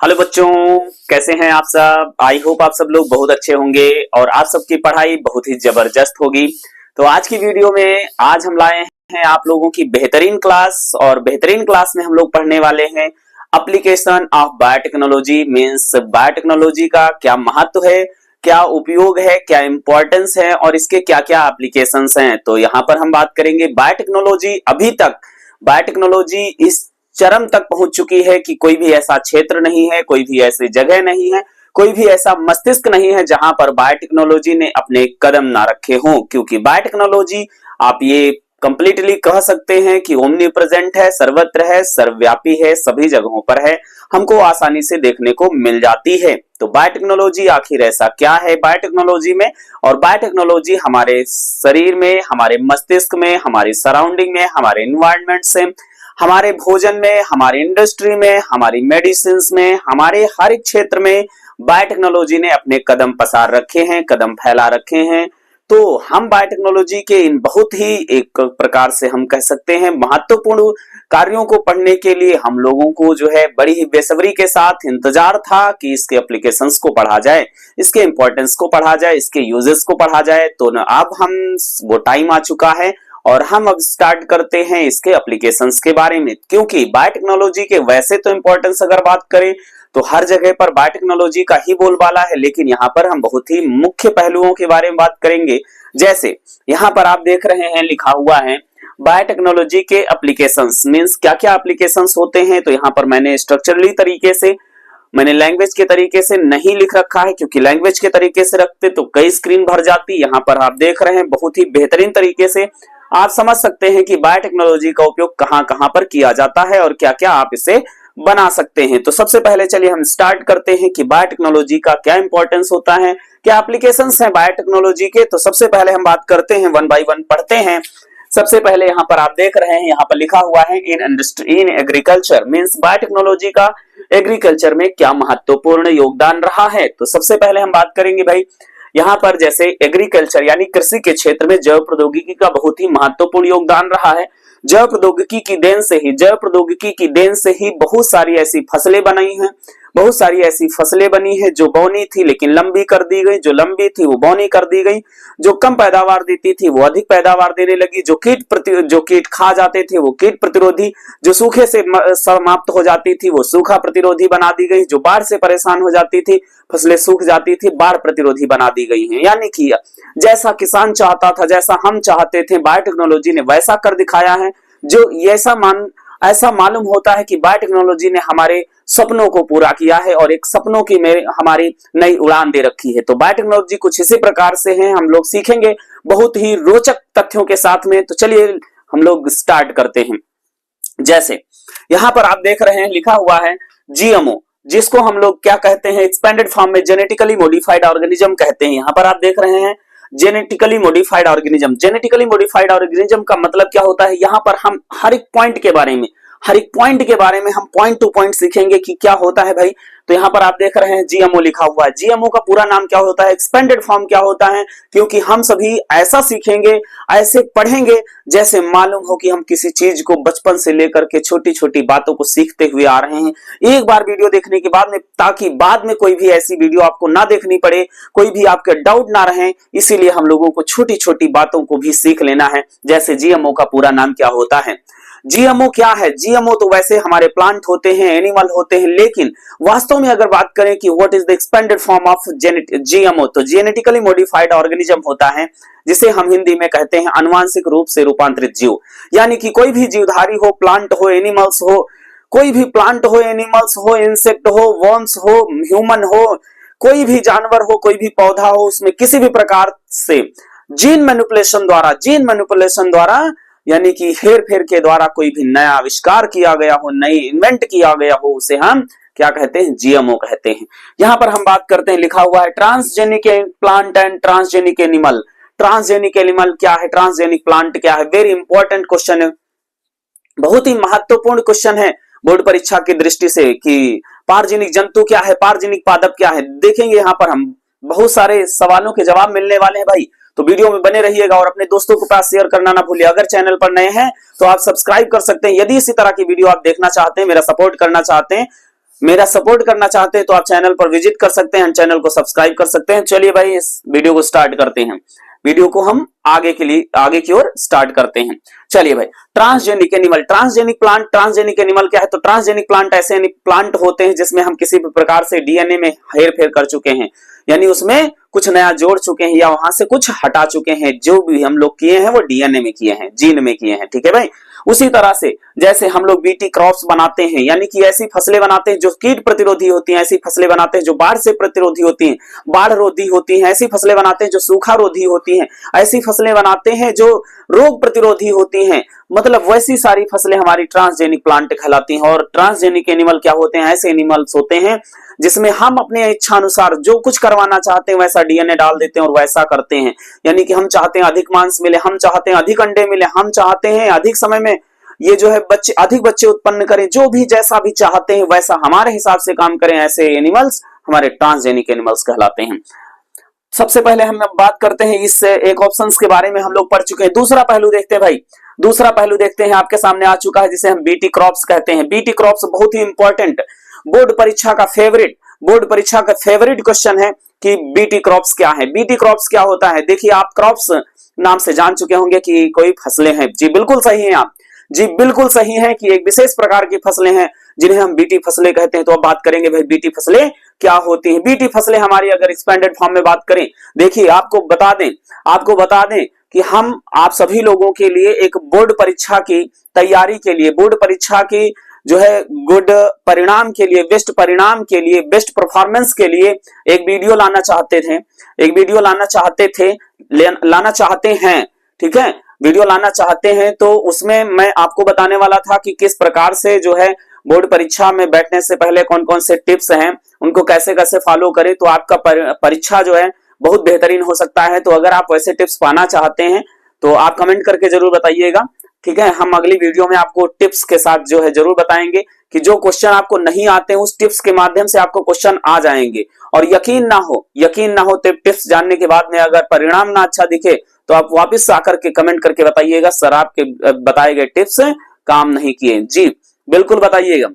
Hello बच्चों, कैसे हैं आप सब। आई होप आप सब लोग बहुत अच्छे होंगे और आप सबकी पढ़ाई बहुत ही जबरदस्त होगी। तो आज की वीडियो में आज हम लाए हैं आप लोगों की बेहतरीन क्लास, और बेहतरीन क्लास में हम लोग पढ़ने वाले हैं application of biotechnology. Means biotechnology का क्या महत्व है, क्या उपयोग है, क्या इंपॉर्टेंस है और इसके क्या क्या एप्लीकेशंस हैं। तो यहाँ पर हम बात करेंगे बायोटेक्नोलॉजी। अभी तक बायोटेक्नोलॉजी इस चरम तक पहुंच चुकी है कि कोई भी ऐसा क्षेत्र नहीं है, कोई भी ऐसी जगह नहीं है, कोई भी ऐसा मस्तिष्क नहीं है जहां पर बायोटेक्नोलॉजी ने अपने कदम ना रखे हों। क्योंकि बायोटेक्नोलॉजी आप ये कंप्लीटली कह सकते हैं कि ओमनी प्रेजेंट है, सर्वत्र है, सर्वव्यापी है, सभी जगहों पर है, हमको आसानी से देखने को मिल जाती है। तो बायोटेक्नोलॉजी आखिर ऐसा क्या है बायोटेक्नोलॉजी में, और बायोटेक्नोलॉजी हमारे शरीर में, हमारे मस्तिष्क में, हमारी सराउंडिंग में, हमारे एनवायरनमेंट से, हमारे भोजन में, हमारी इंडस्ट्री में, हमारी मेडिसिन में, हमारे हर एक क्षेत्र में बायोटेक्नोलॉजी ने अपने कदम पसार रखे हैं, कदम फैला रखे हैं। तो हम बायोटेक्नोलॉजी के इन बहुत ही एक प्रकार से हम कह सकते हैं महत्वपूर्ण कार्यों को पढ़ने के लिए हम लोगों को जो है बड़ी ही बेसब्री के साथ इंतजार था कि इसके एप्लीकेशंस को पढ़ा जाए, इसके इंपॉर्टेंस को पढ़ा जाए, इसके यूजेस को पढ़ा जाए। तो अब हम वो टाइम आ चुका है और हम अब स्टार्ट करते हैं इसके एप्लीकेशंस के बारे में। क्योंकि बायोटेक्नोलॉजी के वैसे तो इंपॉर्टेंस अगर बात करें तो हर जगह पर बायोटेक्नोलॉजी का ही बोलबाला है, लेकिन यहाँ पर हम बहुत ही मुख्य पहलुओं के बारे में बात करेंगे। जैसे यहाँ पर आप देख रहे हैं लिखा हुआ है बायोटेक्नोलॉजी के एप्लीकेशंस। मींस क्या क्या एप्लीकेशंस होते हैं। तो यहाँ पर मैंने स्ट्रक्चरली तरीके से, मैंने लैंग्वेज के तरीके से नहीं लिख रखा है, क्योंकि लैंग्वेज के तरीके से रखते तो कई स्क्रीन भर जाती। यहाँ पर आप देख रहे हैं बहुत ही बेहतरीन तरीके से आप समझ सकते हैं कि बायोटेक्नोलॉजी का उपयोग कहां कहां पर किया जाता है और क्या क्या आप इसे बना सकते हैं। तो सबसे पहले चलिए हम स्टार्ट करते हैं कि बायोटेक्नोलॉजी का क्या इंपॉर्टेंस होता है, क्या एप्लीकेशंस हैं बायोटेक्नोलॉजी के। तो सबसे पहले हम बात करते हैं, वन बाय वन पढ़ते हैं। सबसे पहले यहाँ पर आप देख रहे हैं, यहाँ पर लिखा हुआ है in industry in agriculture. Means biotechnology का एग्रीकल्चर में क्या महत्वपूर्ण योगदान रहा है। तो सबसे पहले हम बात करेंगे भाई यहाँ पर जैसे एग्रीकल्चर यानी कृषि के क्षेत्र में जैव प्रौद्योगिकी का बहुत ही महत्वपूर्ण योगदान रहा है। जैव प्रौद्योगिकी की देन से ही बहुत सारी ऐसी फसलें बनाई हैं, बहुत सारी ऐसी फसलें बनी है जो बौनी थी लेकिन लंबी कर दी गई, जो लंबी थी वो बौनी कर दी गई, जो कम पैदावार देती थी वो अधिक पैदावार देने लगी, जो कीट खा जाते थे वो कीट प्रतिरोधी, जो सूखे से समाप्त हो जाती थी वो सूखा प्रतिरोधी बना दी गई, जो बाढ़ से परेशान हो जाती थी, फसलें सूख जाती थी, बाढ़ प्रतिरोधी बना दी गई हैं। यानी कि जैसा किसान चाहता था, जैसा हम चाहते थे, बायोटेक्नोलॉजी ने वैसा कर दिखाया है। जो ऐसा मालूम होता है कि बायोटेक्नोलॉजी ने हमारे सपनों को पूरा किया है और एक सपनों की हमारी नई उड़ान दे रखी है। तो बायोटेक्नोलॉजी कुछ इसी प्रकार से है, हम लोग सीखेंगे बहुत ही रोचक तथ्यों के साथ में। तो चलिए हम लोग स्टार्ट करते हैं। जैसे यहाँ पर आप देख रहे हैं लिखा हुआ है जीएमओ, जिसको हम लोग क्या कहते हैं, एक्सपेंडेड फॉर्म में जेनेटिकली मॉडिफाइड ऑर्गेनिज्म कहते हैं। यहाँ पर आप देख रहे हैं genetically modified organism. Genetically modified organism का मतलब क्या होता है, यहाँ पर हम हर एक पॉइंट के बारे में हम पॉइंट टू पॉइंट सीखेंगे कि क्या होता है भाई। तो यहाँ पर आप देख रहे हैं जीएमओ लिखा हुआ है। जीएमओ का पूरा नाम क्या होता है, एक्सपेंडेड फॉर्म क्या होता है, क्योंकि हम सभी ऐसा सीखेंगे, ऐसे पढ़ेंगे जैसे मालूम हो कि हम किसी चीज को बचपन से लेकर के छोटी छोटी बातों को सीखते हुए आ रहे हैं एक बार वीडियो देखने के बाद में, ताकि बाद में कोई भी ऐसी वीडियो आपको ना देखनी पड़े, कोई भी आपके डाउट ना रहे। इसीलिए हम लोगों को छोटी छोटी बातों को भी सीख लेना है। जैसे जीएमओ का पूरा नाम क्या होता है। जीएमओ क्या है, जीएमओ तो वैसे हमारे प्लांट होते हैं, एनिमल होते हैं, लेकिन वास्तव में अगर बात करें कि what is the expanded form of GMO, तो जेनेटिकली मॉडिफाइड ऑर्गेनिज्म होता है, जिसे हम हिंदी में कहते हैं अनुवांशिक रूप से रूपांतरित जीव। यानी कि कोई भी जीवधारी हो, प्लांट हो, एनिमल्स हो, कोई भी प्लांट हो, एनिमल्स हो, इंसेक्ट हो, वर्म्स हो, ह्यूमन हो, कोई भी जानवर हो, कोई भी पौधा हो, उसमें किसी भी प्रकार से जीन मैनिपुलेशन द्वारा यानी कि हेर फेर के द्वारा कोई भी नया आविष्कार किया गया हो, नई इन्वेंट किया गया हो, उसे हम क्या कहते हैं, जीएमओ कहते हैं। यहां पर हम बात करते हैं, लिखा हुआ है transgenic plant and transgenic animal. Transgenic animal क्या है, ट्रांसजेनिक प्लांट क्या है, वेरी इंपॉर्टेंट क्वेश्चन है, बहुत ही महत्वपूर्ण क्वेश्चन है बोर्ड परीक्षा की दृष्टि से कि पारजेनिक जंतु क्या है, पारजेनिक पादप क्या है। देखेंगे यहाँ पर हम बहुत सारे सवालों के जवाब मिलने वाले हैं भाई। तो वीडियो में बने रहिएगा और अपने दोस्तों के पास शेयर करना ना भूलिए। अगर चैनल पर नए हैं तो आप सब्सक्राइब कर सकते हैं। यदि इसी तरह की वीडियो आप देखना चाहते हैं, मेरा सपोर्ट करना चाहते हैं, मेरा सपोर्ट करना चाहते हैं तो आप चैनल पर विजिट कर सकते हैं, चैनल को सब्सक्राइब कर सकते हैं। चलिए भाई इस वीडियो को स्टार्ट करते हैं। वीडियो को हम आगे की ओर स्टार्ट करते हैं। चलिए भाई, transgenic animal, transgenic plant, transgenic animal क्या है? तो ट्रांसजेनिक प्लांट ऐसे प्लांट होते हैं जिसमें हम किसी भी प्रकार से डीएनए में हेरफेर कर चुके हैं, यानी उसमें कुछ नया जोड़ चुके हैं या वहां से कुछ हटा चुके हैं। जो भी हम लोग किए हैं वो डीएनए में किए हैं, जीन में किए हैं। ठीक है भाई। उसी तरह से जैसे हम लोग बीटी क्रॉप्स बनाते हैं, यानी कि ऐसी फसलें बनाते हैं जो कीट प्रतिरोधी होती हैं, ऐसी फसलें बनाते हैं जो बाढ़ से प्रतिरोधी होती हैं, बाढ़ रोधी होती हैं, ऐसी फसलें बनाते हैं जो सूखा रोधी होती हैं, ऐसी फसलें बनाते हैं जो रोग प्रतिरोधी होती हैं। मतलब वैसी सारी फसलें हमारी ट्रांसजेनिक प्लांट कहलाती हैं। और ट्रांसजेनिक एनिमल क्या होते हैं? ऐसे एनिमल्स होते हैं जिसमें हम अपने इच्छा अनुसार जो कुछ करवाना चाहते हैं वैसा डीएनए डाल देते हैं और वैसा करते हैं। यानी कि हम चाहते हैं अधिक मांस मिले, हम चाहते हैं अधिक अंडे मिले, हम चाहते हैं अधिक समय में ये जो है अधिक बच्चे उत्पन्न करें, जो भी जैसा भी चाहते हैं वैसा हमारे हिसाब से काम करें, ऐसे एनिमल्स हमारे ट्रांसजेनिक एनिमल्स कहलाते हैं। सबसे पहले हम बात करते हैं इस एक ऑप्शंस के बारे में हम लोग पढ़ चुके हैं। दूसरा पहलू देखते हैं भाई, दूसरा पहलू देखते हैं, आपके सामने आ चुका है जिसे हम बीटी क्रॉप्स कहते हैं। बीटी क्रॉप्स बहुत ही इंपॉर्टेंट बोर्ड परीक्षा का फेवरेट क्वेश्चन है कि बीटी क्रॉप्स क्या है। बीटी क्रॉप्स क्या होता है? देखिए, आप क्रॉप्स नाम से जान चुके होंगे कि कोई फसलें हैं। जी बिल्कुल सही है आप, जी बिल्कुल सही है कि एक विशेष प्रकार की फसलें हैं जिन्हें हम बीटी फसलें कहते हैं। तो अब बात करेंगे भाई बीटी फसलें क्या होती हैं। बीटी फसलें हमारी अगर एक्सपेंडेड फॉर्म में बात करें, देखिए आपको बता दें कि हम आप सभी लोगों के लिए एक बोर्ड परीक्षा की तैयारी के लिए, बोर्ड परीक्षा की जो है गुड परिणाम के लिए, बेस्ट परिणाम के लिए, बेस्ट परफॉर्मेंस के लिए एक वीडियो लाना चाहते हैं। ठीक है, वीडियो लाना चाहते हैं तो उसमें मैं आपको बताने वाला था कि किस प्रकार से जो है बोर्ड परीक्षा में बैठने से पहले कौन कौन से टिप्स हैं, उनको कैसे कैसे फॉलो करें तो आपका परीक्षा जो है बहुत बेहतरीन हो सकता है। तो अगर आप वैसे टिप्स पाना चाहते हैं तो आप कमेंट करके जरूर बताइएगा। ठीक है, हम अगली वीडियो में आपको टिप्स के साथ जो है जरूर बताएंगे कि जो क्वेश्चन आपको नहीं आते हैं उस टिप्स के माध्यम से आपको क्वेश्चन आ जाएंगे। और यकीन ना हो टिप्स जानने के बाद में अगर परिणाम ना अच्छा दिखे तो आप वापस आकर के कमेंट करके बताइएगा सर आपके बताए गए टिप्स काम नहीं किए। जी बिल्कुल बताइएगा,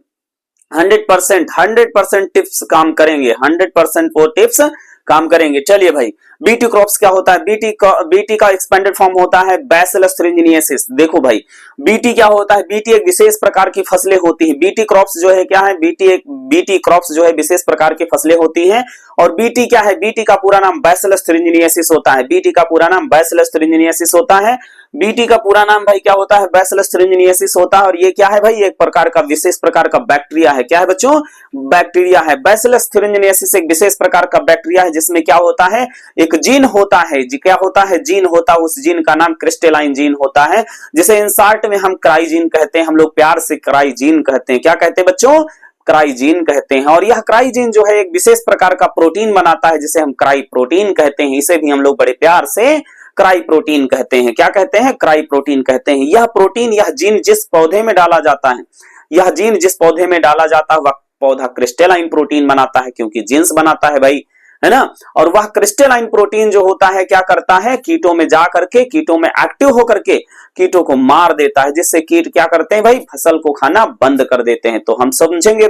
100% टिप्स काम करेंगे, 100% वो टिप्स काम करेंगे। चलिए भाई, बीटी क्रॉप्स क्या होता है? बीटी का एक्सपेंडेड फॉर्म होता है बैसिलस thuringiensis। देखो भाई, बीटी क्या होता है? बीटी एक विशेष प्रकार की फसलें होती हैं। बीटी क्रॉप्स जो है क्या है? बीटी क्रॉप्स जो है विशेष प्रकार की फसलें होती हैं। और बीटी क्या है? बीटी का पूरा नाम बैसिलस thuringiensis होता है। बीटी का पूरा नाम बैसिलस thuringiensis होता है। बीटी का पूरा नाम भाई क्या होता है? बैसिलस thuringiensis होता है। और ये क्या है भाई? एक प्रकार का विशेष प्रकार का बैक्टीरिया है। क्या है बच्चों? बैक्टीरिया है। बैसिलस thuringiensis एक विशेष प्रकार का बैक्टीरिया है जिसमें क्या होता है? एक जीन होता है। क्या होता है? जीन होता है। उस जीन का नाम क्रिस्टेलाइन जीन होता है, जिसे इन शॉर्ट में हम क्राइजीन कहते हैं। हम लोग प्यार से क्राइजीन कहते हैं। क्या कहते हैं बच्चों? क्राइजीन कहते हैं। और यह क्राइजीन जो है एक विशेष प्रकार का प्रोटीन बनाता है जिसे हम क्राई प्रोटीन कहते हैं। इसे भी हम लोग बड़े प्यार से क्राई प्रोटीन कहते हैं। क्या कहते हैं? क्राई प्रोटीन कहते हैं। यह प्रोटीन, यह जीन जिस पौधे में डाला जाता है, यह जीन जिस पौधे में डाला जाता है वह पौधा क्रिस्टेलाइन प्रोटीन बनाता है, क्योंकि जीन्स बनाता है भाई, है ना। और वह क्रिस्टेलाइन प्रोटीन जो होता है क्या करता है? कीटों में जा करके, कीटों में एक्टिव होकर के कीटों को मार देता है, जिससे कीट क्या करते हैं भाई? फसल को खाना बंद कर देते हैं। तो हम समझेंगे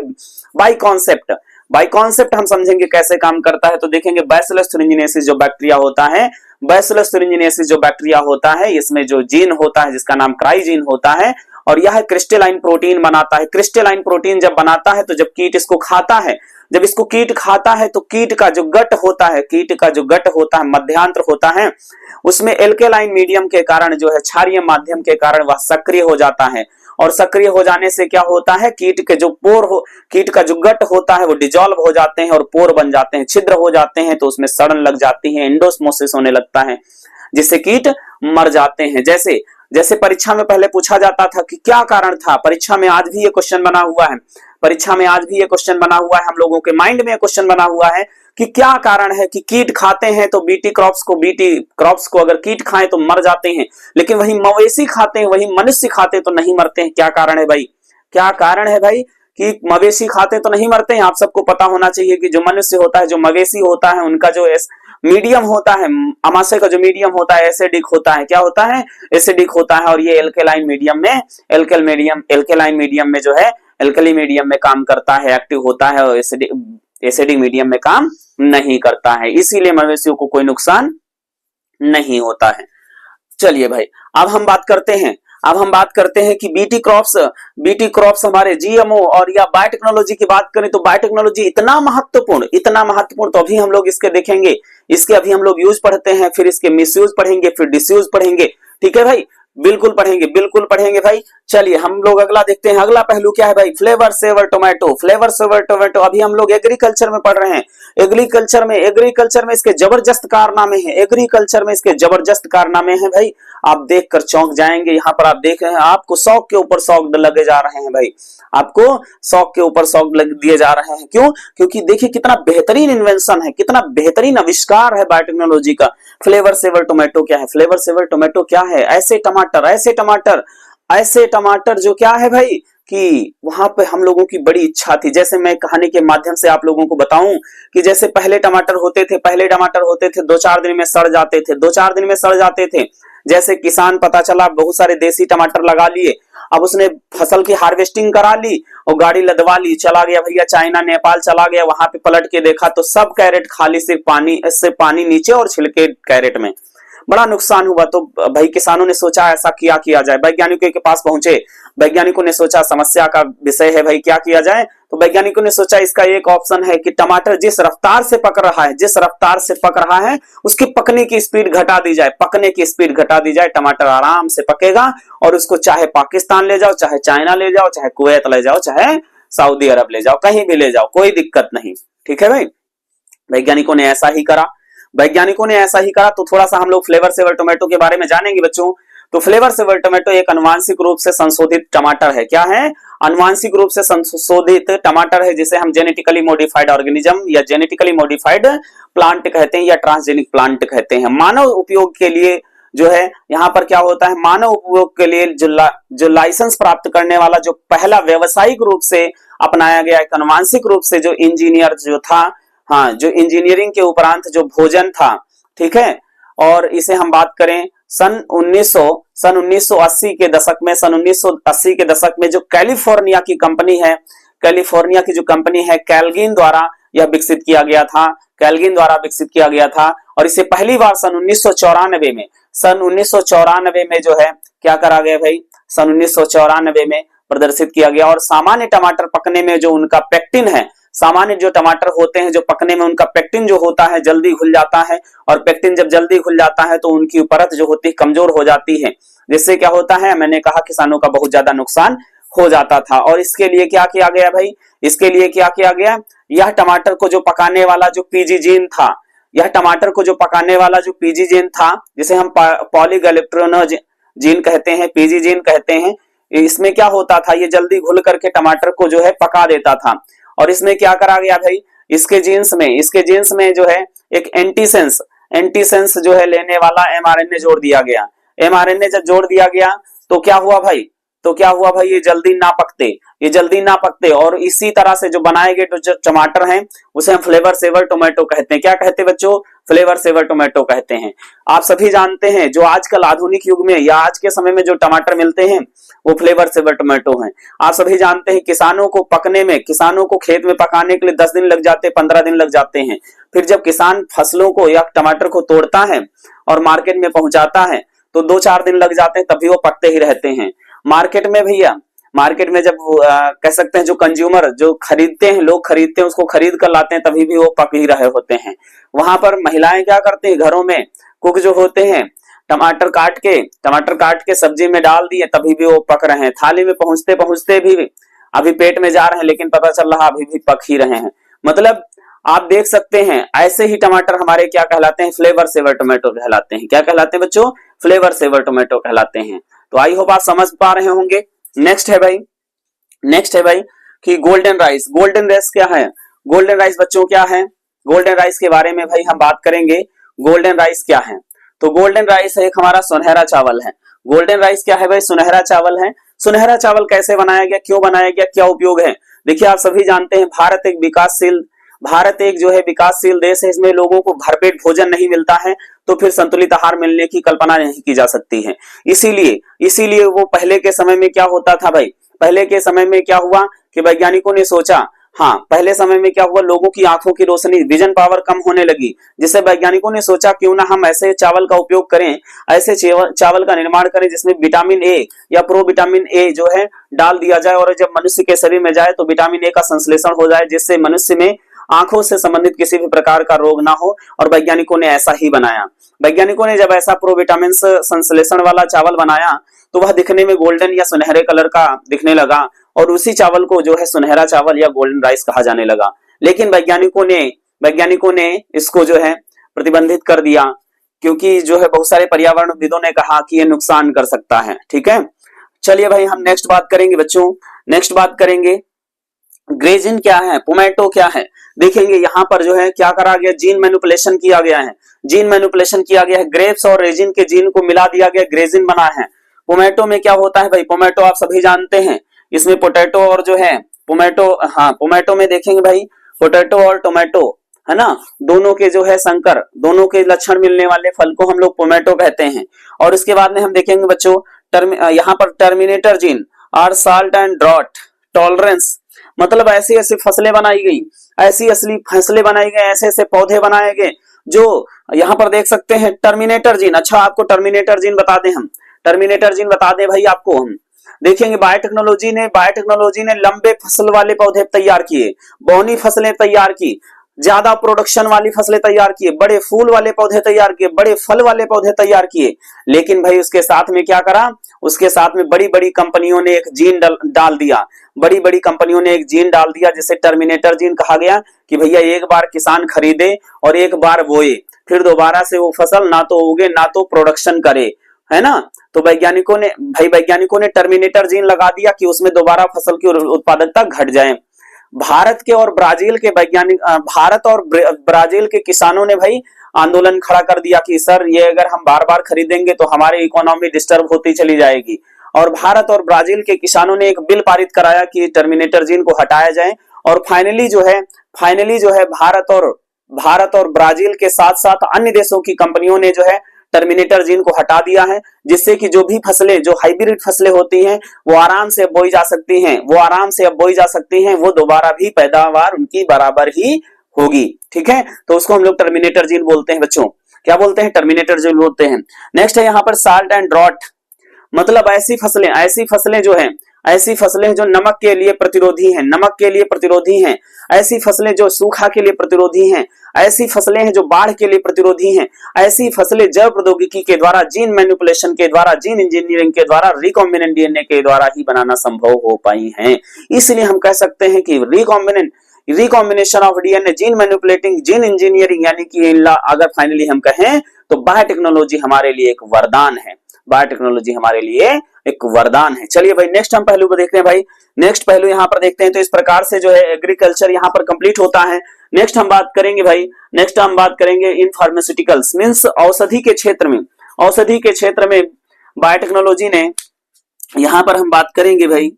बाय कॉन्सेप्ट हम समझेंगे कैसे काम करता है। तो देखेंगे बैसिलस thuringiensis जो बैक्टीरिया होता है, बैसिलस thuringiensis जो बैक्टीरिया होता है, इसमें जो जीन होता है जिसका नाम क्राइजीन होता है, और यह क्रिस्टेलाइन प्रोटीन बनाता है। क्रिस्टेलाइन प्रोटीन जब बनाता है तो जब कीट इसको खाता है, जब इसको कीट खाता है तो कीट का जो गट होता है, मध्यांतर होता है, उसमें एल्केलाइन मीडियम के कारण जो है, क्षारीय माध्यम के कारण वह सक्रिय हो जाता है। और सक्रिय हो जाने से क्या होता है? कीट का जो गट होता है वो डिजॉल्व हो जाते हैं और पोर बन जाते हैं, छिद्र हो जाते हैं। तो उसमें सड़न लग जाती है, एंडोस्मोसिस होने लगता है, जिससे कीट मर जाते हैं। जैसे परीक्षा में पहले पूछा जाता था कि क्या कारण था, परीक्षा में आज भी ये क्वेश्चन बना हुआ है, हम लोगों के माइंड में क्वेश्चन बना हुआ है कि क्या कारण है कि कीट खाते हैं तो बीटी क्रॉप्स को अगर कीट खाएं तो मर जाते हैं, लेकिन वही मवेशी खाते हैं, वही मनुष्य खाते तो नहीं मरते हैं। क्या कारण है भाई कि मवेशी खाते तो नहीं मरते हैं? आप सबको पता होना चाहिए कि जो मनुष्य होता है, जो मवेशी होता है, उनका जो मीडियम होता है, आमाशय का जो मीडियम होता है एसिडिक होता है। क्या होता है? एसिडिक होता है। और ये एल्केलाइन मीडियम में जो है एल्कली मीडियम में काम करता है, एक्टिव होता है, और एसिडिक मीडियम में काम नहीं करता है, इसीलिए मवेशियों को कोई नुकसान नहीं होता है। चलिए भाई, अब हम बात करते हैं कि बीटी क्रॉप्स हमारे जीएमओ और या बायोटेक्नोलॉजी की बात करें तो बायोटेक्नोलॉजी इतना महत्वपूर्ण, तो अभी हम लोग इसके देखेंगे, इसके अभी हम लोग यूज पढ़ते हैं, फिर इसके मिसयूज पढ़ेंगे, फिर डिसयूज पढ़ेंगे। ठीक है भाई, बिल्कुल पढ़ेंगे भाई। चलिए हम लोग अगला देखते हैं। अगला पहलू क्या है भाई? Flavour saver tomato. अभी हम लोग एग्रीकल्चर में पढ़ रहे हैं। एग्रीकल्चर में इसके जबरदस्त कारनामे हैं भाई। आप देखकर चौंक जाएंगे। यहाँ पर आप देख रहे हैं, आपको शौक के ऊपर शौक लगे जा रहे हैं भाई, आपको शौक के ऊपर शौक लग दिए जा रहे हैं। क्यों? क्योंकि देखिए कितना बेहतरीन इन्वेंशन है, कितना बेहतरीन आविष्कार है बायोटेक्नोलॉजी का। फ्लेवर सेवर टोमेटो क्या है? फ्लेवर सेवर टोमेटो क्या है? ऐसे टमाटर जो क्या है भाई कि वहां पे हम लोगों की बड़ी इच्छा थी। जैसे मैं कहानी के माध्यम से आप लोगों को बताऊं कि जैसे पहले टमाटर होते थे 2-4 दिन में सड़ जाते थे। जैसे किसान पता चला बहुत सारे देसी टमाटर लगा लिए, अब उसने फसल की हार्वेस्टिंग करा ली और गाड़ी लदवा ली, चला गया भैया चाइना नेपाल चला गया। वहां पे पलट के देखा तो सब कैरेट खाली, सिर्फ पानी नीचे और छिलके कैरेट में। बड़ा नुकसान हुआ। तो भाई किसानों ने सोचा ऐसा क्या किया जाए, वैज्ञानिकों के पास पहुंचे। वैज्ञानिकों ने सोचा समस्या का विषय है भाई, क्या किया जाए? तो वैज्ञानिकों ने सोचा इसका एक ऑप्शन है कि टमाटर जिस रफ्तार से पक रहा है उसकी पकने की स्पीड घटा दी जाए, टमाटर आराम से पकेगा और उसको चाहे पाकिस्तान ले जाओ, चाहे चाइना ले जाओ, चाहे कुवैत ले जाओ, चाहे सऊदी अरब ले जाओ, कहीं भी ले जाओ, कोई दिक्कत नहीं। ठीक है भाई, वैज्ञानिकों ने ऐसा ही करा। तो थोड़ा सा हम लोग फ्लेवर सेवर टोमेटो के बारे में जानेंगे बच्चों। तो फ्लेवर सेवर टोमेटो एक अनुवांशिक रूप से संशोधित टमाटर है। क्या है? अनुवांशिक रूप से संशोधित टमाटर है, जिसे हम जेनेटिकली मॉडिफाइड ऑर्गेनिज्म या जेनेटिकली मॉडिफाइड प्लांट कहते हैं या ट्रांसजेनिक प्लांट कहते हैं। मानव उपयोग के लिए जो है यहाँ पर क्या होता है, मानव उपयोग के लिए जो लाइसेंस प्राप्त करने वाला जो पहला व्यवसायिक रूप से अपनाया गया एक अनुवांशिक रूप से जो इंजीनियर जो था, हाँ, जो इंजीनियरिंग के उपरांत जो भोजन था, ठीक है। और इसे हम बात करें सन 1980 के दशक में जो कैलिफोर्निया की जो कंपनी है कैलगिन द्वारा यह विकसित किया गया था। और इसे पहली बार सन 1994 में जो है क्या करा गया भाई, सन 1994 में प्रदर्शित किया गया। और सामान्य टमाटर पकने में जो उनका पेक्टिन है, सामान्य जो टमाटर होते हैं जो पकने में उनका पेक्टिन जो होता है जल्दी घुल जाता है, और पेक्टिन जब जल्दी घुल जाता है तो उनकी परत जो होती है कमजोर हो जाती है, जिससे क्या होता है, मैंने कहा किसानों का बहुत ज्यादा नुकसान हो जाता था। और इसके लिए क्या किया गया भाई, यह टमाटर को जो पकाने वाला जो पीजी जीन था, जिसे हम पॉलीगैलेक्ट्रोनोज जीन कहते हैं, पीजी जीन कहते हैं, इसमें क्या होता था, ये जल्दी घुल करके टमाटर को जो है पका देता था। और इसमें क्या करा गया भाई, इसके जीन्स में जो है एक एंटीसेंस जो है लेने वाला एमआरएनए जोड़ दिया गया। एमआरएनए जब जोड़ दिया गया तो क्या हुआ भाई, ये जल्दी ना पकते और इसी तरह से जो बनाए गए जो टमाटर हैं उसे हम फ्लेवर सेवर टोमेटो कहते हैं। क्या कहते हैं बच्चों? फ्लेवर सेवर टोमेटो कहते हैं। आप सभी जानते हैं जो आजकल आधुनिक युग में या आज के समय में जो टमाटर मिलते हैं वो फ्लेवर सेवर टोमेटो हैं। आप सभी जानते हैं किसानों को खेत में पकाने के लिए 10 दिन लग जाते, 15 दिन लग जाते हैं। फिर जब किसान फसलों को या टमाटर को तोड़ता है और मार्केट में पहुंचाता है तो 2-4 दिन लग जाते हैं, तभी वो पकते ही रहते हैं। मार्केट में जब कह सकते हैं जो कंज्यूमर जो खरीदते हैं, लोग खरीदते हैं, उसको खरीद कर लाते हैं, तभी भी वो पक ही रहे होते हैं। वहां पर महिलाएं क्या करती हैं, घरों में कुक जो होते हैं, टमाटर काट के सब्जी में डाल दिए, तभी भी वो पक रहे हैं। थाली में पहुंचते भी अभी पेट में जा रहे हैं, लेकिन पता चल रहा अभी भी पक ही रहे हैं। मतलब आप देख सकते हैं ऐसे ही टमाटर हमारे क्या कहलाते हैं, फ्लेवर सेवर टोमेटो कहलाते हैं। क्या कहलाते हैं बच्चों? फ्लेवर सेवर टोमेटो कहलाते हैं। तो आई होप आप समझ पा रहे होंगे। नेक्स्ट है भाई कि गोल्डन राइस क्या है? गोल्डन राइस बच्चों क्या है? गोल्डन राइस के बारे में भाई हम बात करेंगे। गोल्डन राइस क्या है? तो गोल्डन राइस एक हमारा सुनहरा चावल है। गोल्डन राइस क्या है भाई? सुनहरा चावल है। सुनहरा चावल कैसे बनाया गया, क्यों बनाया गया, क्या उपयोग है? देखिए आप सभी जानते हैं भारत एक जो है विकासशील देश है। इसमें लोगों को भरपेट भोजन नहीं मिलता है, तो फिर संतुलित आहार मिलने की कल्पना नहीं की जा सकती है। इसीलिए वो पहले के समय में क्या होता था भाई, पहले के समय में क्या हुआ कि वैज्ञानिकों ने सोचा, हाँ पहले समय में क्या हुआ, लोगों की आंखों की रोशनी, विजन पावर कम होने लगी, जिससे वैज्ञानिकों ने सोचा क्यों ना हम ऐसे चावल का उपयोग करें, ऐसे चावल का निर्माण करें जिसमें विटामिन ए या प्रो विटामिन ए जो है डाल दिया जाए, और जब मनुष्य के शरीर में जाए तो विटामिन ए का संश्लेषण हो जाए, जिससे मनुष्य में आंखों से संबंधित किसी भी प्रकार का रोग ना हो। और वैज्ञानिकों ने ऐसा ही बनाया। वैज्ञानिकों ने जब ऐसा प्रोविटामिन संश्लेषण वाला चावल बनाया तो वह दिखने में गोल्डन या सुनहरे कलर का दिखने लगा, और उसी चावल को जो है सुनहरा चावल या गोल्डन राइस कहा जाने लगा। लेकिन वैज्ञानिकों ने इसको जो है प्रतिबंधित कर दिया, क्योंकि जो है बहुत सारे पर्यावरणविदों ने कहा कि ये नुकसान कर सकता है। ठीक है, चलिए भाई हम नेक्स्ट बात करेंगे बच्चों। नेक्स्ट बात करेंगे ग्रेजिन क्या है, पोमैटो क्या है। देखेंगे यहाँ पर जो है क्या करा गया, जीन मैनिपुलेशन किया गया है। जीन मैनिपुलेशन किया गया है, ग्रेप्स और रेजिन के जीन को मिला दिया गया, ग्रेजिन बना है। पोमैटो में क्या होता है भाई, पोमैटो आप सभी जानते हैं, इसमें पोटैटो और जो है पोमैटो, हाँ पोमैटो में देखेंगे भाई पोटैटो और टोमेटो है ना, दोनों के जो है संकर, दोनों के लक्षण मिलने वाले फल को हम लोग पोमैटो कहते हैं। और इसके बाद में हम देखेंगे बच्चों यहाँ पर terminator gene are salt and drought tolerance, मतलब ऐसी ऐसी फसलें बनाई गई, ऐसी असली फसलें बनाई गई, ऐसे ऐसे पौधे बनाए गए जो यहाँ पर देख सकते हैं टर्मिनेटर जीन। अच्छा आपको टर्मिनेटर जीन बता दें, हम टर्मिनेटर जीन बता दें भाई आपको। हम देखेंगे बायोटेक्नोलॉजी ने लंबे फसल वाले पौधे तैयार किए, बौनी फसलें तैयार की, ज्यादा प्रोडक्शन वाली फसलें तैयार किए, बड़े फूल वाले पौधे तैयार किए, बड़े फल वाले पौधे तैयार किए। लेकिन भाई उसके साथ में क्या करा, उसके साथ में बड़ी बड़ी कंपनियों ने एक जीन डाल दिया, बड़ी बड़ी कंपनियों ने एक जीन डाल दिया जिसे टर्मिनेटर जीन कहा गया, कि भैया एक बार किसान खरीदे और एक बार बोए, फिर दोबारा से वो फसल ना तो उगे ना तो प्रोडक्शन करे, है ना। तो वैज्ञानिकों ने टर्मिनेटर जीन लगा दिया कि उसमें दोबारा फसल की उत्पादकता घट जाए। भारत और ब्राजील के किसानों ने भाई आंदोलन खड़ा कर दिया कि सर ये अगर हम बार बार खरीदेंगे तो हमारी इकोनॉमी डिस्टर्ब होती चली जाएगी। और भारत और ब्राजील के किसानों ने एक बिल पारित कराया कि टर्मिनेटर जीन को हटाया जाए। और फाइनली जो है भारत और ब्राजील के साथ साथ अन्य देशों की कंपनियों ने जो है टर्मिनेटर जीन को हटा दिया है, जिससे कि जो भी फसलें, जो हाइब्रिड फसलें होती हैं वो आराम से बोई जा सकती हैं, वो दोबारा भी पैदावार उनकी बराबर ही होगी। ठीक है, तो उसको हम लोग टर्मिनेटर जीन बोलते हैं बच्चों। क्या बोलते हैं, टर्मिनेटर जीन बोलते हैं। नेक्स्ट है यहाँ पर साल्ट एंड ड्रॉट, मतलब ऐसी फसलें जो नमक के लिए प्रतिरोधी हैं, ऐसी फसलें जो सूखा के लिए प्रतिरोधी हैं, ऐसी फसलें हैं जो बाढ़ के लिए प्रतिरोधी हैं, ऐसी फसलें जैव प्रौद्योगिकी के द्वारा, जीन मैनिपुलेशन के द्वारा, जीन इंजीनियरिंग के द्वारा, रिकॉम्बिनेंट डीएनए के द्वारा ही बनाना संभव हो पाई हैं। इसलिए हम कह सकते हैं कि recombination of DNA, gene manipulating, gene engineering, यानी कि अगर फाइनली हम कहें तो बायोटेक्नोलॉजी हमारे लिए एक वरदान है। बायोटेक्नोलॉजी हमारे लिए एक वरदान है। चलिए भाई नेक्स्ट हम पहलू को देखते हैं भाई। नेक्स्ट पहलू यहाँ पर देखते हैं। तो इस प्रकार से जो है एग्रीकल्चर यहाँ पर कंप्लीट होता है। नेक्स्ट हम बात करेंगे इन फार्मास्यूटिकल्स, मींस औषधि के क्षेत्र में बायोटेक्नोलॉजी ने, यहाँ पर हम बात करेंगे भाई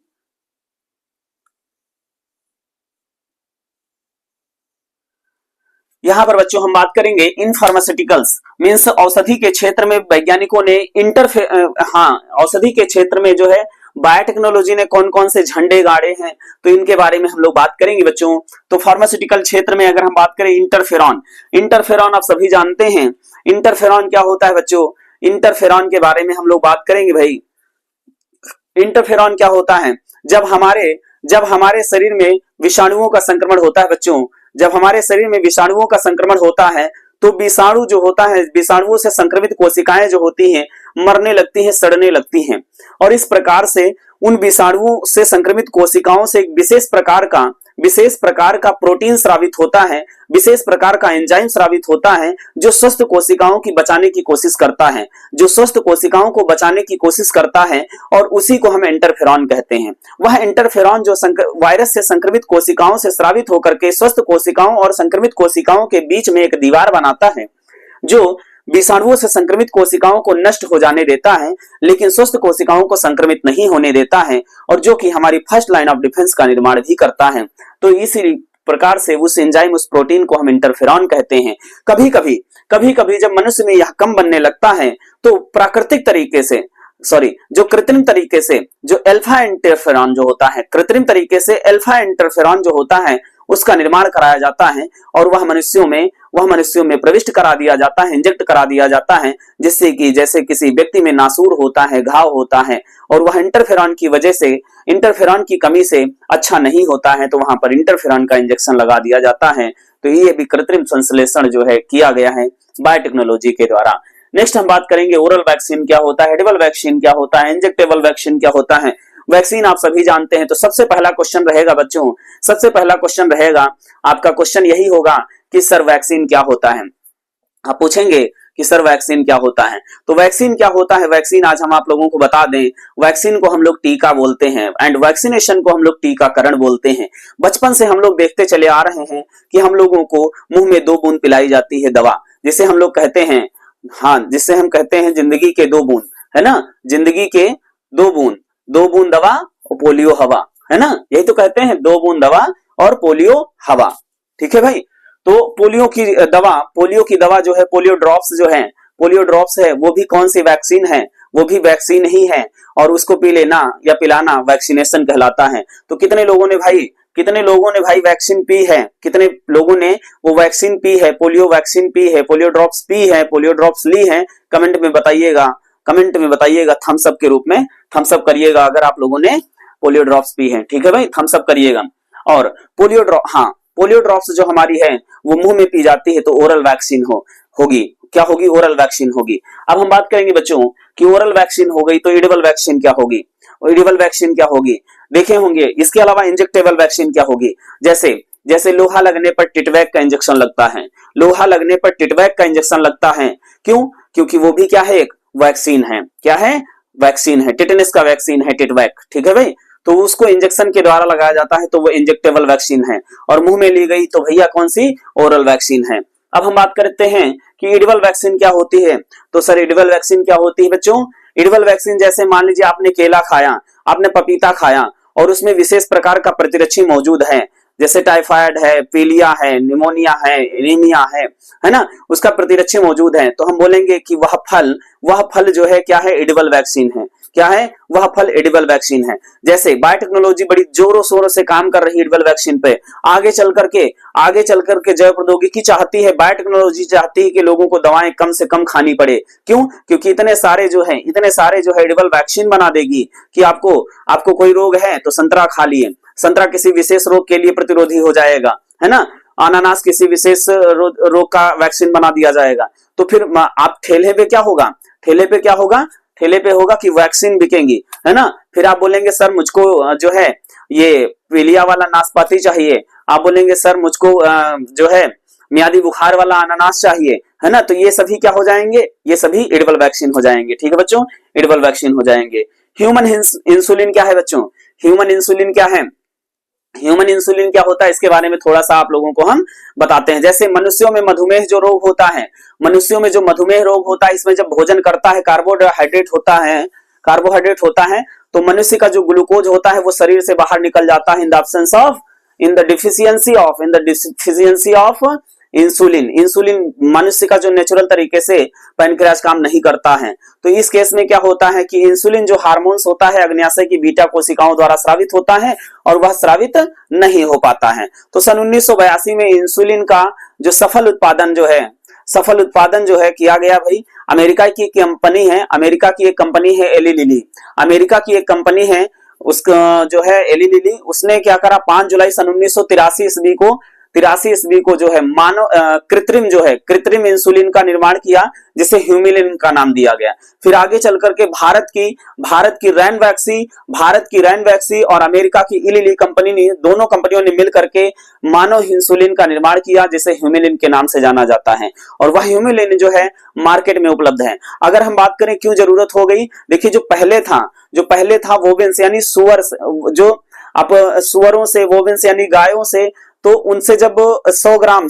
यहाँ पर बच्चों हम बात करेंगे इन फार्मास्यूटिकल्स, मींस औषधि के क्षेत्र में वैज्ञानिकों ने औषधि के क्षेत्र में जो है बायोटेक्नोलॉजी ने कौन कौन से झंडे गाड़े हैं, तो इनके बारे में हम लोग बात करेंगे बच्चों। तो फार्मास्यूटिकल क्षेत्र में अगर हम बात करें इंटरफेरॉन आप सभी जानते हैं। इंटरफेरॉन क्या होता है बच्चों, इंटरफेरॉन के बारे में हम लोग बात करेंगे भाई। इंटरफेरॉन क्या होता है, जब हमारे शरीर में विषाणुओं का संक्रमण होता है बच्चों, जब हमारे शरीर में विषाणुओं का संक्रमण होता है तो विषाणु जो होता है, विषाणुओं से संक्रमित कोशिकाएं जो होती हैं मरने लगती हैं, सड़ने लगती हैं। और इस प्रकार से उन विषाणुओं से संक्रमित कोशिकाओं से एक विशेष प्रकार का प्रोटीन स्रावित होता है, विशेष प्रकार का एंजाइम स्रावित होता है जो स्वस्थ कोशिकाओं की बचाने की कोशिश करता है, और उसी को हम इंटरफेरॉन कहते हैं। वह इंटरफेरॉन जो वायरस से संक्रमित कोशिकाओं से स्रावित होकर के स्वस्थ कोशिकाओं और संक्रमित कोशिकाओं के बीच में एक दीवार बनाता है, जो विषाणुओं से संक्रमित कोशिकाओं को नष्ट हो जाने देता है लेकिन स्वस्थ कोशिकाओं को संक्रमित नहीं होने देता है, और जो कि हमारी फर्स्ट लाइन ऑफ डिफेंस का निर्माण भी करता है। तो इसी प्रकार से उस एंजाइम, उस प्रोटीन को हम इंटरफेरॉन कहते हैं। कभी कभी जब मनुष्य में यह कम बनने लगता है तो प्राकृतिक तरीके से सॉरी, जो कृत्रिम तरीके से जो अल्फा इंटरफेरॉन जो होता है, कृत्रिम तरीके से अल्फा इंटरफेरॉन जो होता है उसका निर्माण कराया जाता है और वह मनुष्यों में प्रविष्ट करा दिया जाता है, इंजेक्ट करा दिया जाता है, जिससे कि जैसे किसी व्यक्ति में नासूर होता है, घाव होता है और वह इंटरफेरॉन की वजह से, इंटरफेरॉन की कमी से अच्छा नहीं होता है, तो वहां पर इंटरफेरॉन का इंजेक्शन लगा दिया जाता है। तो ये भी कृत्रिम संश्लेषण जो है किया गया है बायोटेक्नोलॉजी के द्वारा। नेक्स्ट हम बात करेंगे ओरल वैक्सीन क्या होता है, एडिबल वैक्सीन क्या होता है, इंजेक्टेबल वैक्सीन क्या होता है। वैक्सीन आप सभी जानते हैं। तो सबसे पहला क्वेश्चन रहेगा बच्चों, सबसे पहला क्वेश्चन रहेगा आपका, क्वेश्चन यही होगा कि सर वैक्सीन क्या होता है। आप पूछेंगे कि सर वैक्सीन क्या होता है। तो वैक्सीन क्या होता है, वैक्सीन आज हम आप लोगों को बता दें। वैक्सीन को हम लोग टीका बोलते हैं एंड वैक्सीनेशन को हम लोग टीकाकरण बोलते हैं। बचपन से हम लोग देखते चले आ रहे हैं कि हम लोगों को मुंह में 2 बूंद पिलाई जाती है दवा, जिसे हम लोग कहते हैं, हाँ, जिससे हम कहते हैं जिंदगी के 2 बूंद, है ना, जिंदगी के 2 बूंद, 2 बूंद दवा और पोलियो हवा, है ना, यही तो कहते हैं 2 बूंद दवा और पोलियो हवा। ठीक है भाई। तो पोलियो की दवा जो है, पोलियो ड्रॉप्स है, वो भी कौन सी वैक्सीन है, वो भी वैक्सीन ही है और उसको पी लेना या पिलाना वैक्सीनेशन कहलाता है। तो कितने लोगों ने भाई वैक्सीन पी है, कितने लोगों ने वो वैक्सीन पी है, पोलियो वैक्सीन पी है, पोलियो ड्रॉप्स पी है, पोलियो ड्रॉप्स ली है, कमेंट में बताइएगा, थम्स अप के रूप में थम्स अप करिएगा अगर आप लोगों ने पोलियो ड्रॉप्स पी है। ठीक है भाई, थम्स अप करिएगा। और पोलियो ड्रॉप्स जो हमारी है वो मुंह में पी जाती है तो ओरल वैक्सीन होगी। क्या होगी? ओरल वैक्सीन होगी। अब हम बात करेंगे बच्चों कि ओरल वैक्सीन हो गई तो एडिबल वैक्सीन क्या होगी, एडिबल वैक्सीन क्या होगी, देखे होंगे। इसके अलावा इंजेक्टेबल वैक्सीन क्या होगी, जैसे लोहा लगने पर टिटवैक का इंजेक्शन लगता है, लोहा लगने पर टिटवैक का इंजेक्शन लगता है। क्यों? क्योंकि वो भी क्या है, एक वैक्सीन है। क्या है? वैक्सीन है, टिटेनस का वैक्सीन है टिटवैक। ठीक है भाई। तो उसको इंजेक्शन के द्वारा लगाया जाता है तो वो इंजेक्टेबल वैक्सीन है। और मुंह में ली गई तो भैया कौन सी? ओरल वैक्सीन है। अब हम बात करते हैं कि एडिबल वैक्सीन क्या होती है। तो सर एडिबल वैक्सीन क्या होती है बच्चों? एडिबल वैक्सीन जैसे मान लीजिए आपने केला खाया, आपने पपीता खाया और उसमें विशेष प्रकार का प्रतिरक्षी मौजूद है, जैसे टाइफाइड है, पीलिया है, निमोनिया है, एनीमिया है ना, उसका प्रतिरक्षी मौजूद है, तो हम बोलेंगे कि वह फल जो है क्या है? एडिबल वैक्सीन है। क्या है? वह फल एडिबल वैक्सीन है। जैसे बायोटेक्नोलॉजी बड़ी जोरों शोरों से काम कर रही है एडिबल वैक्सीन पे। आगे चल करके जैव प्रौद्योगिकी चाहती है, बायोटेक्नोलॉजी चाहती है कि लोगों को दवाएं कम से कम खानी पड़े। क्यों? क्योंकि इतने सारे जो है एडिबल वैक्सीन बना देगी कि आपको कोई रोग है तो संतरा खा लिए, संतरा किसी विशेष रोग के लिए प्रतिरोधी हो जाएगा, है ना, अनानास किसी विशेष रोग का वैक्सीन बना दिया जाएगा। तो फिर आप ठेले पे क्या होगा? ठेले पे होगा कि वैक्सीन बिकेंगी, है ना। फिर आप बोलेंगे सर मुझको जो है ये पीलिया वाला नाशपाती चाहिए, आप बोलेंगे सर मुझको जो है मियादी बुखार वाला अनानास चाहिए, है ना। तो ये सभी क्या हो जाएंगे? ये सभी एडिबल वैक्सीन हो जाएंगे। ठीक है बच्चों, एडिबल वैक्सीन हो जाएंगे। ह्यूमन इंसुलिन क्या है बच्चों? ह्यूमन इंसुलिन क्या है? ह्यूमन इंसुलिन क्या होता है इसके बारे में थोड़ा सा आप लोगों को हम बताते हैं। जैसे मनुष्यों में मधुमेह जो रोग होता है, इसमें जब भोजन करता है कार्बोहाइड्रेट होता है तो मनुष्य का जो ग्लूकोज होता है वो शरीर से बाहर निकल जाता है in the deficiency of insulin मनुष्य का जो नेचुरल तरीके से पैनक्रियाज काम नहीं करता है। तो इस केस में क्या होता है कि इंसुलिन जो हार्मोन्स होता है अग्न्याशय की बीटा कोशिकाओं द्वारा स्रावित होता है और वह स्रावित नहीं हो पाता है। तो सन 1982 में इंसुलिन का जो सफल उत्पादन जो है किया गया भाई। अमेरिका की एक कंपनी है एली लिली, उसका जो है एली लिली, उसने क्या करा 5 जुलाई सन 1983 ईस्वी को जो है कृत्रिम इंसुलिन का निर्माण किया, जिसे ह्यूमिलिन का नाम दिया गया। फिर आगे चल करके भारत की रैनवैक्सी और अमेरिका की इली लिली कंपनी ने, दोनों कंपनियों ने मिलकर के मानव इंसुलिन का निर्माण किया, जिसे ह्यूमिलिन के नाम से जाना जाता है। और वह ह्यूमिलिन जो है मार्केट में उपलब्ध है। अगर हम बात करें क्यों जरूरत हो गई, देखिए जो पहले था वोवेंस यानी सुअरों से, वोवेंस यानी गायों से, तो उनसे जब 100 ग्राम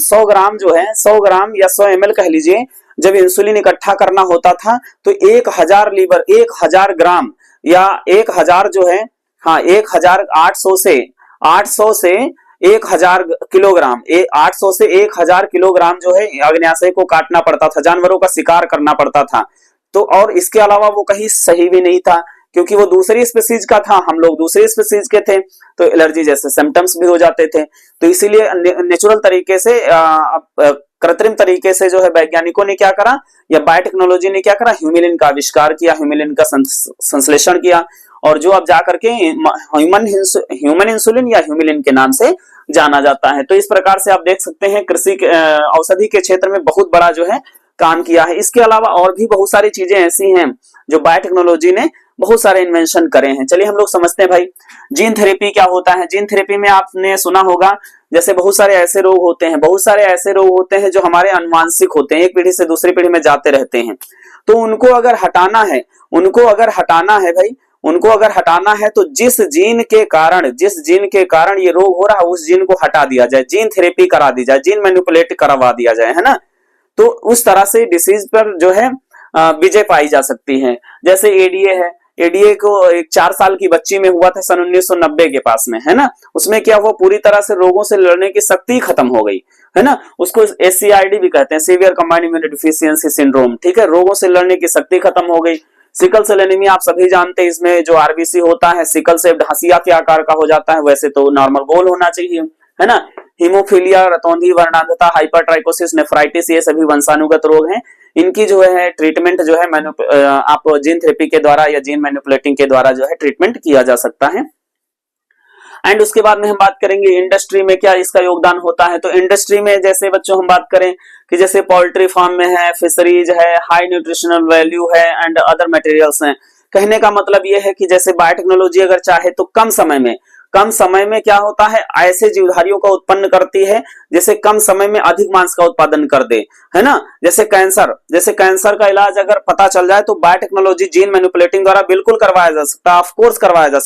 या 100 ml कह लीजिए, जब इंसुलिन इकट्ठा करना होता था तो 1000 ग्राम या 1000 जो है 1800 से 1000 किलोग्राम 800 से 1000 किलोग्राम जो है अग्न्याशय को काटना पड़ता था, जानवरों का शिकार करना पड़ता था। तो और इसके अलावा वो कहीं सही भी नहीं था, क्योंकि वो दूसरी स्पीसीज का था, हम लोग दूसरी स्पीसीज के थे, तो एलर्जी जैसे सिम्टम्स भी हो जाते थे। तो इसीलिए नेचुरल तरीके से कृत्रिम तरीके से जो है वैज्ञानिकों ने क्या करा, या बायोटेक्नोलॉजी ने क्या करा, ह्यूमिलिन का आविष्कार किया, ह्यूमिलिन का संश्लेषण किया, और जो अब जाकर के ह्यूमन इंसुलिन या ह्यूमिलिन के नाम से जाना जाता है। तो इस प्रकार से आप देख सकते हैं कृषि औषधि के क्षेत्र में बहुत बड़ा जो है काम किया है। इसके अलावा और भी बहुत सारी चीजें ऐसी हैं जो बायोटेक्नोलॉजी ने बहुत सारे इन्वेंशन करे हैं। चलिए हम लोग समझते हैं भाई, जीन थेरेपी क्या होता है। जीन थेरेपी में आपने सुना होगा, जैसे बहुत सारे ऐसे रोग होते हैं जो हमारे आनुवांशिक होते हैं, एक पीढ़ी से दूसरी पीढ़ी में जाते रहते हैं। तो उनको अगर हटाना है तो जिस जीन के कारण ये रोग हो रहा है उस जीन को हटा दिया जाए, जीन थेरेपी करा दी जाए, जीन मैनिपुलेट करवा दिया जाए, है ना। तो उस तरह से डिसीज पर जो है विजय पाई जा सकती है। जैसे एडीए है, एडीए को एक 4 साल की बच्ची में हुआ था सन 1990 के पास में, है ना। उसमें क्या हुआ, पूरी तरह से रोगों से लड़ने की शक्ति खत्म हो गई, है ना। उसको SCID भी कहते हैं, severe combined immuno deficiency syndrome, ठीक है। रोगों से लड़ने की शक्ति खत्म हो गई। सिकल सेल एनीमिया आप सभी जानते हैं, इसमें जो आरबीसी होता है सिकल से हंसिया के आकार का हो जाता है, वैसे तो नॉर्मल गोल होना चाहिए, है ना। हीमोफीलिया, रतौंधी वर्णांधता, हाइपरट्राइकोसिस, नेफ्राइटिस, ये सभी वंशानुगत रोग हैं। इनकी जो है ट्रीटमेंट जो है आप जीन थेरेपी के द्वारा या जीन मैनिपुलेटिंग के द्वारा जो है ट्रीटमेंट किया जा सकता है। एंड उसके बाद में हम बात करेंगे इंडस्ट्री में क्या इसका योगदान होता है। तो इंडस्ट्री में जैसे बच्चों हम बात करें कि जैसे पोल्ट्री फार्म में है, फिशरीज है, हाई न्यूट्रिशनल वैल्यू है एंड अदर मटेरियल्स हैं। कहने का मतलब यह है कि जैसे बायोटेक्नोलॉजी अगर चाहे तो कम समय में क्या होता है, ऐसे जीवधारियों का उत्पन्न करती है जैसे कम समय में अधिक मांस का उत्पादन कर दे, है ना। जैसे कैंसर का इलाज अगर पता चल जाए तो बायोटेक्नोलॉजी जीन मैनिपुलेटिंग द्वारा बिल्कुल करवाया जा सकता है, ऑफ कोर्स करवाया जा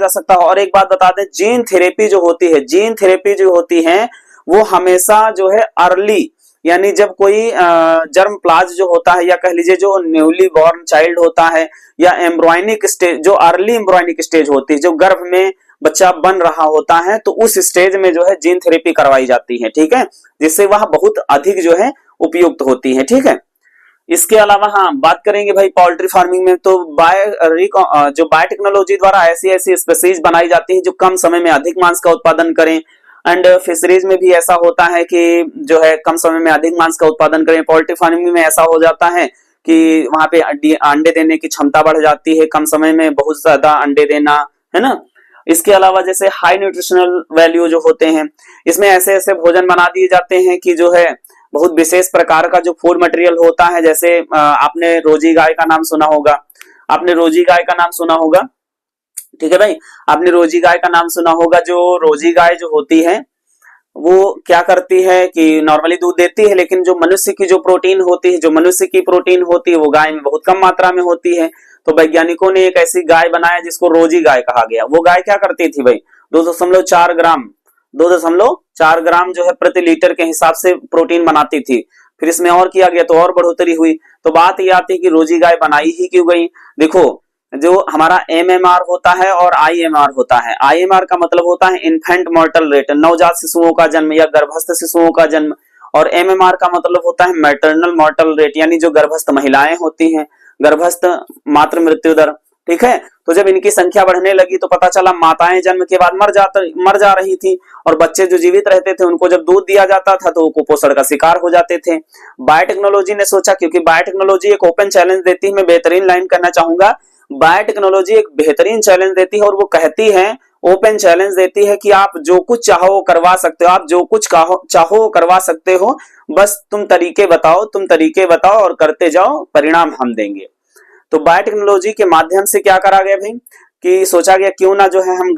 सकता है। और एक बात बता दें, जीन थेरेपी जो होती है वो हमेशा जो है अर्ली, यानी जब कोई जर्म प्लाज जो होता है या कह लीजिए जो न्यूली बॉर्न चाइल्ड होता है या एम्ब्रॉयनिक स्टेज, जो अर्ली एम्ब्रॉयनिक स्टेज होती है, जो गर्भ में बच्चा बन रहा होता है, तो उस स्टेज में जो है जीन थेरेपी करवाई जाती है, ठीक है, जिससे वह बहुत अधिक जो है उपयुक्त होती है, ठीक है। इसके अलावा हाँ बात करेंगे भाई पोल्ट्री फार्मिंग में, तो जो बायोटेक्नोलॉजी द्वारा ऐसी स्पीसीज बनाई जाती है जो कम समय में अधिक मांस का उत्पादन करें। एंड फिशरीज में भी ऐसा होता है कि जो है कम समय में अधिक मांस का उत्पादन करें। पोल्ट्री फार्मिंग में ऐसा हो जाता है कि वहां पे अंडे देने की क्षमता बढ़ जाती है, कम समय में बहुत ज्यादा अंडे देना, है ना। इसके अलावा जैसे हाई न्यूट्रिशनल वैल्यू जो होते हैं, इसमें ऐसे भोजन बना दिए जाते हैं कि जो है बहुत विशेष प्रकार का जो फूड मटेरियल होता है। जैसे आपने रोजी गाय का नाम सुना होगा, ठीक है भाई, आपने रोजी गाय का नाम सुना होगा। जो रोजी गाय जो होती है वो क्या करती है कि नॉर्मली दूध देती है, लेकिन जो मनुष्य की प्रोटीन होती है वो गाय में बहुत कम मात्रा में होती है। तो वैज्ञानिकों ने एक ऐसी गाय बनाया जिसको रोजी गाय कहा गया। वो गाय क्या करती थी भाई, 2.4 ग्राम जो है प्रति लीटर के हिसाब से प्रोटीन बनाती थी। फिर इसमें और किया गया तो और बढ़ोतरी हुई। तो बात यह आती है कि रोजी गाय बनाई ही क्यों गई। देखो, जो हमारा MMR होता है और IMR होता है। IMR का मतलब होता है इन्फेंट मॉर्टल रेट, नवजात शिशुओं का जन्म या गर्भस्थ शिशुओं का जन्म, और MMR का मतलब होता है मैटरनल मॉर्टल रेट, यानी जो गर्भस्थ महिलाएं होती हैं, गर्भस्थ मातृ मृत्यु दर, ठीक है। तो जब इनकी संख्या बढ़ने लगी तो पता चला माताएं जन्म के बाद मर जा रही थी, और बच्चे जो जीवित रहते थे उनको जब दूध दिया जाता था तो वो कुपोषण का शिकार हो जाते थे। बायोटेक्नोलॉजी ने सोचा, क्योंकि बायोटेक्नोलॉजी एक ओपन चैलेंज देती है, मैं बेहतरीन लाइन करना चाहूंगा, बायोटेक्नोलॉजी एक बेहतरीन चैलेंज देती है, और वो कहती है, ओपन चैलेंज देती है कि आप जो कुछ चाहो करवा सकते हो, आप जो कुछ चाहो करवा सकते हो, बस तुम तरीके बताओ और करते जाओ, परिणाम हम देंगे। तो बायोटेक्नोलॉजी के माध्यम से क्या करा गया भाई कि सोचा गया क्यों ना जो है हम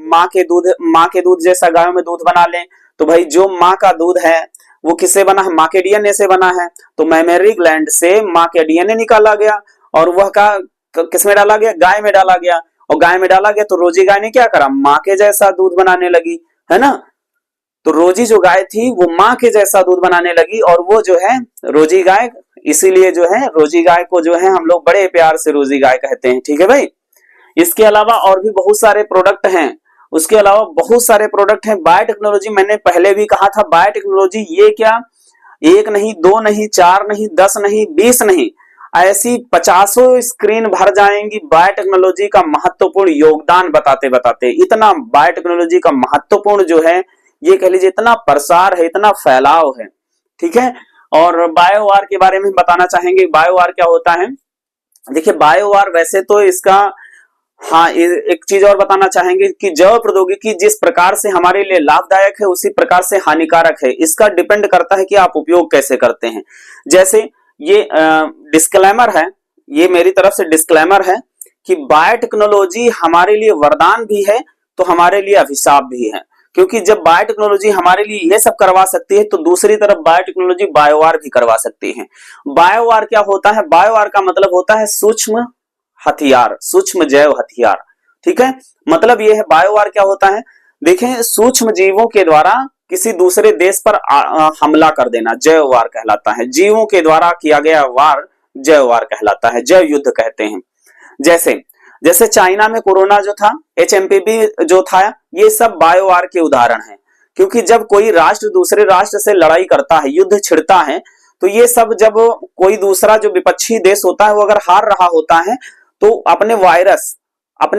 माँ के दूध जैसा गायों में दूध बना लें। तो भाई जो माँ का दूध है वो किससे बना है, माँ के DNA से बना है। तो मैमेरी ग्लैंड से माँ के DNA निकाला गया और वह का किसमें डाला गया, गाय में डाला गया, और गाय में डाला गया तो रोजी गाय ने क्या करा, माँ के जैसा दूध बनाने लगी, है ना। तो रोजी जो गाय थी वो माँ के जैसा दूध बनाने लगी, और वो जो है रोजी गाय, इसीलिए जो है रोजी गाय को जो है हम लोग बड़े प्यार से रोजी गाय कहते हैं, ठीक है भाई। इसके अलावा और भी बहुत सारे प्रोडक्ट हैं, बायोटेक्नोलॉजी मैंने पहले भी कहा था, बायोटेक्नोलॉजी ये क्या एक नहीं, दो नहीं, चार नहीं, 10 नहीं, 20 नहीं, ऐसी 50 स्क्रीन भर जाएंगी बायोटेक्नोलॉजी का महत्वपूर्ण योगदान बताते बताते। इतना बायोटेक्नोलॉजी का महत्वपूर्ण जो है, ये कह लीजिए इतना प्रसार है, इतना फैलाव है, ठीक है। और बायोवार के बारे में बताना चाहेंगे। बायोवार क्या होता है? देखिए, बायोवार वैसे तो इसका, हाँ, एक चीज और बताना चाहेंगे कि जैव प्रौद्योगिकी जिस प्रकार से हमारे लिए लाभदायक है उसी प्रकार से हानिकारक है। इसका डिपेंड करता है कि आप उपयोग कैसे करते हैं। जैसे ये डिस्क्लेमर है, ये मेरी तरफ से डिस्क्लेमर है कि बायोटेक्नोलॉजी हमारे लिए वरदान भी है तो हमारे लिए अभिशाप भी है। क्योंकि जब बायोटेक्नोलॉजी हमारे लिए ये सब करवा सकती है तो दूसरी तरफ बायोटेक्नोलॉजी बायोवार भी करवा सकती है। बायोवार क्या होता है? बायोवार का मतलब होता है सूक्ष्म हथियार, सूक्ष्म जैव हथियार, ठीक है। मतलब ये है, बायोवार क्या होता है? देखें, सूक्ष्म जीवों के द्वारा किसी दूसरे देश पर हमला कर देना जैव वार कहलाता है। जीवों के द्वारा किया गया वार जैव वार कहलाता है, जैव युद्ध कहते हैं। जैसे चाइना में कोरोना जो था, HMPV जो था, ये सब बायोवार के उदाहरण हैं। क्योंकि जब कोई राष्ट्र दूसरे राष्ट्र से लड़ाई करता है, युद्ध छिड़ता है, तो ये सब जब कोई दूसरा जो विपक्षी देश होता है वो अगर हार रहा होता है तो अपने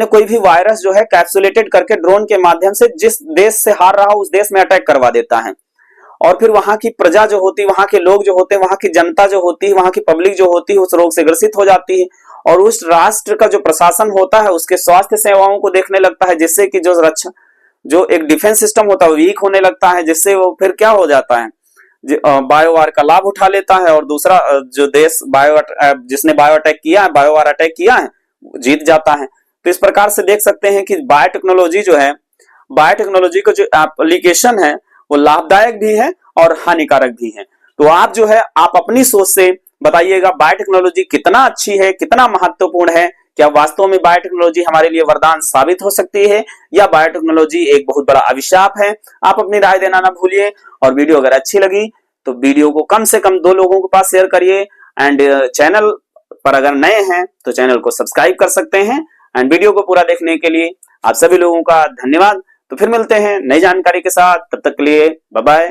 कोई भी वायरस जो है कैप्सुलेटेड करके ड्रोन के माध्यम से जिस देश से हार रहा हो उस देश में अटैक करवा देता है। और फिर वहां की प्रजा जो होती है, वहां के लोग जो होते हैं, वहां की जनता जो होती है, वहां की पब्लिक जो होती है उस रोग से ग्रसित हो जाती है। और उस राष्ट्र का जो प्रशासन होता है उसके स्वास्थ्य सेवाओं को देखने लगता है, जिससे कि जो एक डिफेंस सिस्टम होता है वो वीक होने लगता है, जिससे वो फिर क्या हो जाता है, बायोवार का लाभ उठा लेता है और दूसरा जो देश जिसने बायोवार अटैक किया है जीत जाता है। तो इस प्रकार से देख सकते हैं कि बायोटेक्नोलॉजी जो है, बायोटेक्नोलॉजी का जो एप्लीकेशन है वो लाभदायक भी है और हानिकारक भी है। तो आप जो है, आप अपनी सोच से बताइएगा बायोटेक्नोलॉजी कितना अच्छी है, कितना महत्वपूर्ण है। क्या वास्तव में बायोटेक्नोलॉजी हमारे लिए वरदान साबित हो सकती है या बायोटेक्नोलॉजी एक बहुत बड़ा अभिशाप है? आप अपनी राय देना ना भूलिए। और वीडियो अगर अच्छी लगी तो वीडियो को कम से कम 2 लोगों के पास शेयर करिए। एंड चैनल पर अगर नए हैं तो चैनल को सब्सक्राइब कर सकते हैं। एंड वीडियो को पूरा देखने के लिए आप सभी लोगों का धन्यवाद। तो फिर मिलते हैं नई जानकारी के साथ, तब तक के लिए बाय बाय।